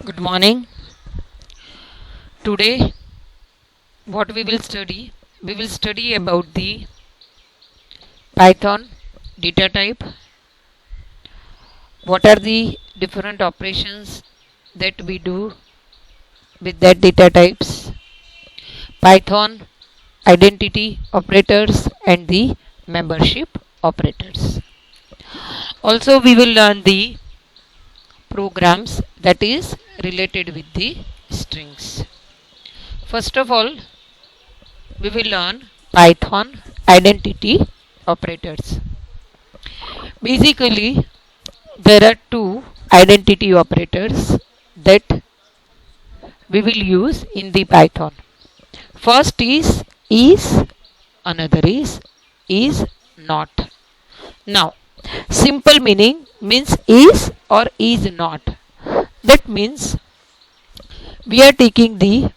Good morning. Today, what we will study? We will study about the Python data type. What are the different operations that we do with that data types? Python identity operators and the membership operators. Also, we will learn the programs that is related with the strings. First of all, we will learn Python identity operators. Basically, there are two identity operators that we will use in the Python. First is, another is not. Now, simple meaning means is or is not. That means we are taking the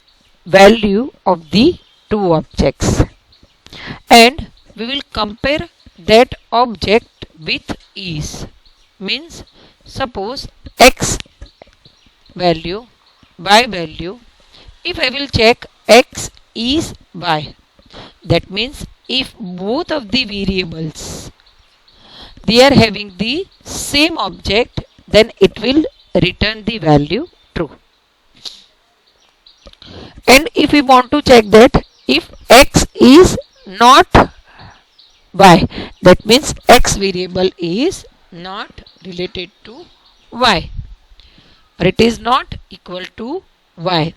value of the two objects and we will compare that object with is. Means suppose x value, y value, if I will check x is y, that means if both of the variables they are having the same object, then it will return the value true. And if we want to check that if x is not y, that means x variable is not related to y or it is not equal to y,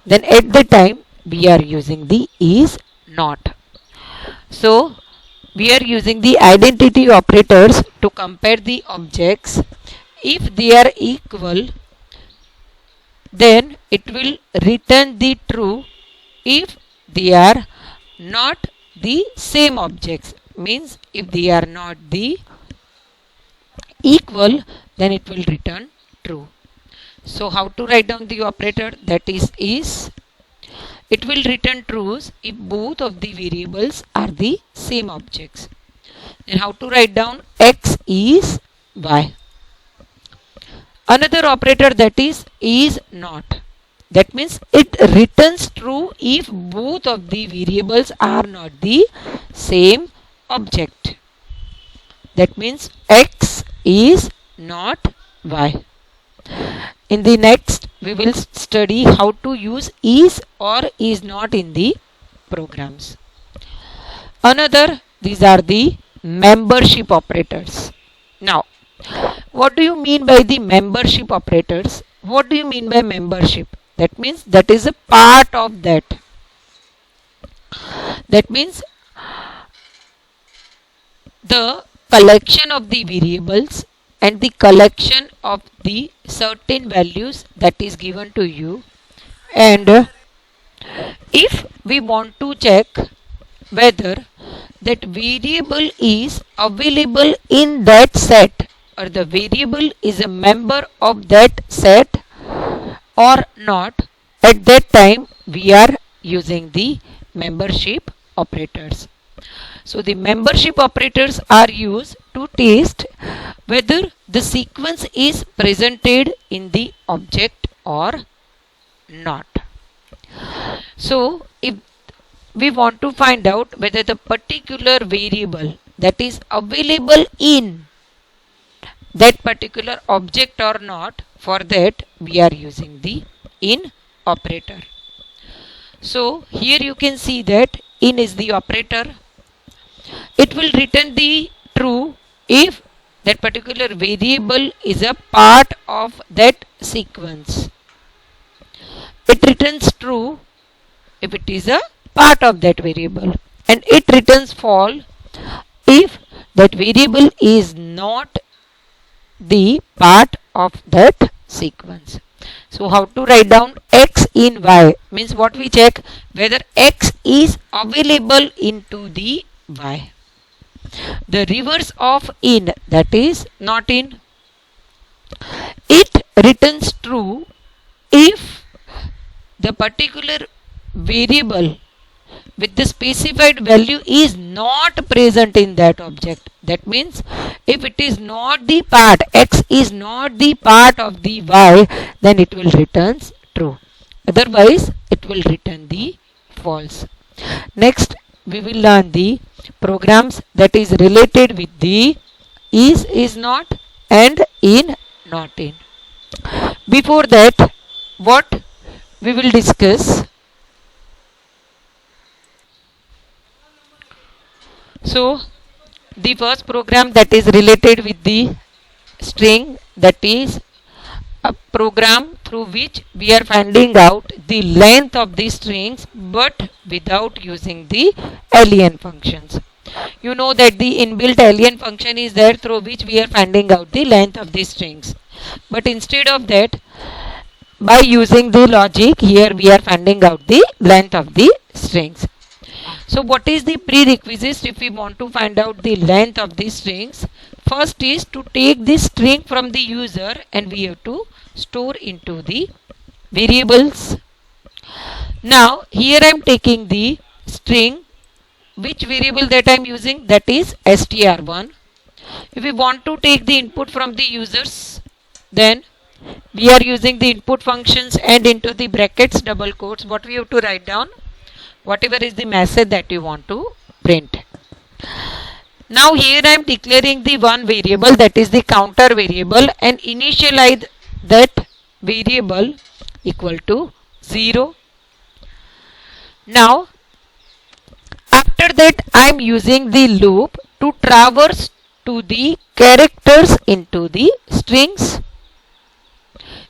then at the time we are using the is not. So we are using the identity operators to compare the objects. If they are equal, then it will return the true. If they are not the same objects, means if they are not the equal, then it will return true. So how to write down the operator? That is it will return trues if both of the variables are the same objects. And how to write down x is y. Another operator that is not. That means it returns true if both of the variables are not the same object. That means x is not y. In the next, we will study how to use is or is not in the programs. Another, these are the membership operators. Now, what do you mean by the membership operators? What do you mean by membership? That means that is a part of that. That means the collection of the variables and the collection of the certain values that is given to you, and if we want to check whether that variable is available in that set or the variable is a member of that set or not, at that time we are using the membership operators. So the membership operators are used to test whether the sequence is presented in the object or not. So if we want to find out whether the particular variable that is available in that particular object or not, for that we are using the in operator. So here you can see that in is the operator. It will return the true if that particular variable is a part of that sequence. It returns true if it is a part of that variable, and it returns false if that variable is not the part of that sequence. So how to write down x in y means what we check whether x is available into the y. The reverse of in, that is not in, it returns true if the particular variable with the specified value is not present in that object. That means if it is not the part, x is not the part of the y, then it will return true. Otherwise, it will return the false. Next, we will learn the programs that is related with the is not and in not in. Before that, what we will discuss. So, the first program that is related with the string, that is a program through which we are finding out the length of the strings but without using the alien functions. You know that the inbuilt alien function is there through which we are finding out the length of the strings. But instead of that, by using the logic, here we are finding out the length of the strings. So what is the prerequisite if we want to find out the length of the strings? First is to take the string from the user and we have to store into the variables. Now here I am taking the string. Which variable that I am using? That is str1. If we want to take the input from the users, then we are using the input functions and into the brackets double quotes what we have to write down, whatever is the message that you want to print. Now here I am declaring the one variable, that is the counter variable, and initialize that variable equal to 0. Now after that I am using the loop to traverse to the characters into the strings,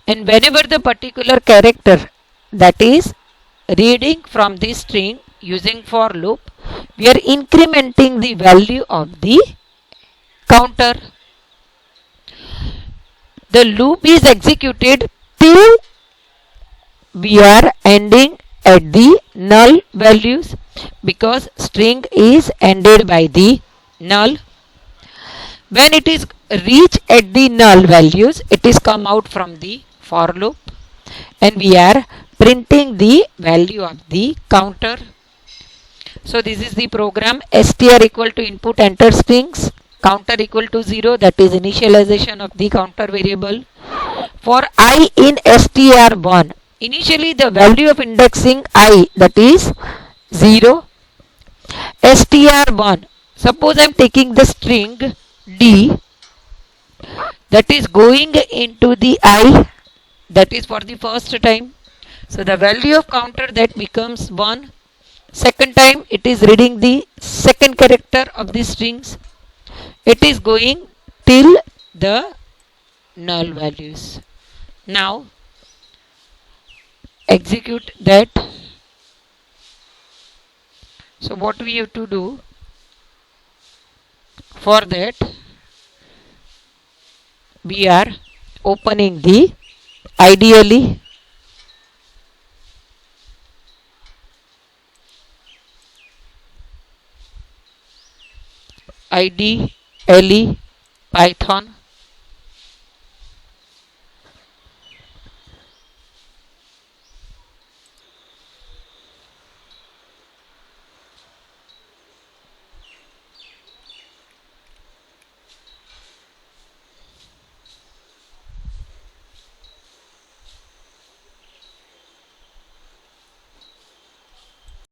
and whenever the particular character that is reading from the string using for loop, we are incrementing the value of the counter. The loop is executed till we are ending at the null values, because string is ended by the null. When it is reached at the null values, it is come out from the for loop and we are printing the value of the counter. So this is the program. Str equal to input enter strings, counter equal to 0, that is initialization of the counter variable. For I in str1, initially the value of indexing I, that is 0. str1, suppose I am taking the string d that is going into the I, that is for the first time. So the value of counter that becomes 1. Second time it is reading the second character of the strings. It is going till the null values. Now execute that. So what we have to do for that, we are opening the ideally IDLE Python